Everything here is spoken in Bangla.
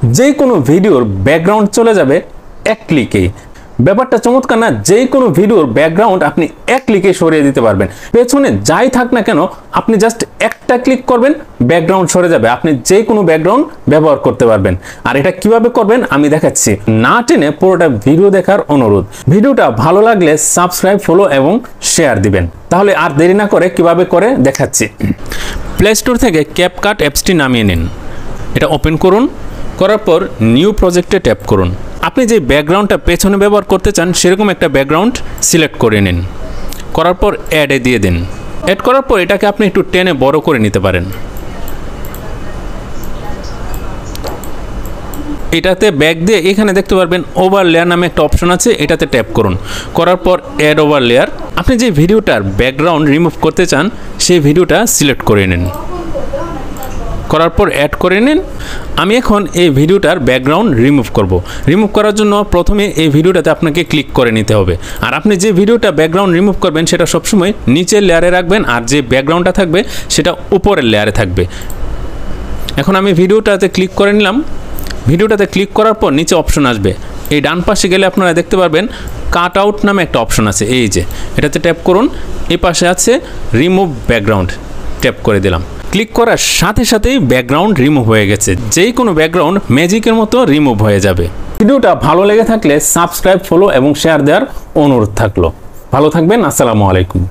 যে কোনো ভিডিওর ব্যাকগ্রাউন্ড চলে যাবে এক ক্লিকেই। ব্যাপারটা চমৎকার না? যে কোনো ভিডিওর ব্যাকগ্রাউন্ড আপনি এক ক্লিকে সরিয়ে দিতে পারবেন। পেছনে যাই থাক না কেন আপনি জাস্ট একটা ক্লিক করবেন, ব্যাকগ্রাউন্ড সরে যাবে। আপনি যে কোনো ব্যাকগ্রাউন্ড ব্যবহার করতে পারবেন। আর এটা কিভাবে করবেন আমি দেখাচ্ছি, না টেনে পুরোটা ভিডিও দেখার অনুরোধ। ভিডিওটা ভালো লাগলে সাবস্ক্রাইব, ফলো এবং শেয়ার দিবেন। তাহলে আর দেরি না করে কিভাবে করে দেখাচ্ছি। প্লে স্টোর থেকে ক্যাপকাট অ্যাপসটি নামিয়ে নিন, এটা ওপেন করুন। করার পর নিউ প্রজেক্টে ট্যাপ করুন। আপনি যে ব্যাকগ্রাউন্ডটা পেছনে ব্যবহার করতে চান সেরকম একটা ব্যাকগ্রাউন্ড সিলেক্ট করে নিন। করার পর অ্যাডে দিয়ে দিন। অ্যাড করার পর এটাকে আপনি একটু টেনে বড় করে নিতে পারেন। এটাতে ব্যাক দিয়ে এখানে দেখতে পারবেন ওভার লেয়ার নামে একটা অপশন আছে, এটাতে ট্যাপ করুন। করার পর অ্যাড ওভার লেয়ার। আপনি যে ভিডিওটার ব্যাকগ্রাউন্ড রিমুভ করতে চান সেই ভিডিওটা সিলেক্ট করে নিন। করার পর অ্যাড করে নিন। আমি এখন এই ভিডিওটার ব্যাকগ্রাউন্ড রিমুভ করব। রিমুভ করার জন্য প্রথমে এই ভিডিওটাতে আপনাকে ক্লিক করে নিতে হবে। আর আপনি যে ভিডিওটা ব্যাকগ্রাউন্ড রিমুভ করবেন সেটা সবসময় নিচের লেয়ারে রাখবেন, আর যে ব্যাকগ্রাউন্ডটা থাকবে সেটা উপরের লেয়ারে থাকবে। এখন আমি ভিডিওটাতে ক্লিক করে নিলাম। ভিডিওটাতে ক্লিক করার পর নিচে অপশন আসবে। এই ডান পাশে গেলে আপনারা দেখতে পারবেন কাট আউট নামে একটা অপশন আছে, এই যে এটাতে ট্যাপ করুন। এই পাশে আছে রিমুভ ব্যাকগ্রাউন্ড, ট্যাপ করে দিলাম। ক্লিক করার সাথে সাথেই ব্যাকগ্রাউন্ড রিমুভ হয়ে গেছে। যেই কোনো ব্যাকগ্রাউন্ড ম্যাজিকের মতো রিমুভ হয়ে যাবে। ভিডিওটা ভালো লেগে থাকলে সাবস্ক্রাইব, ফলো এবং শেয়ার দেওয়ার অনুরোধ থাকলো। ভালো থাকবেন। আসসালামু আলাইকুম।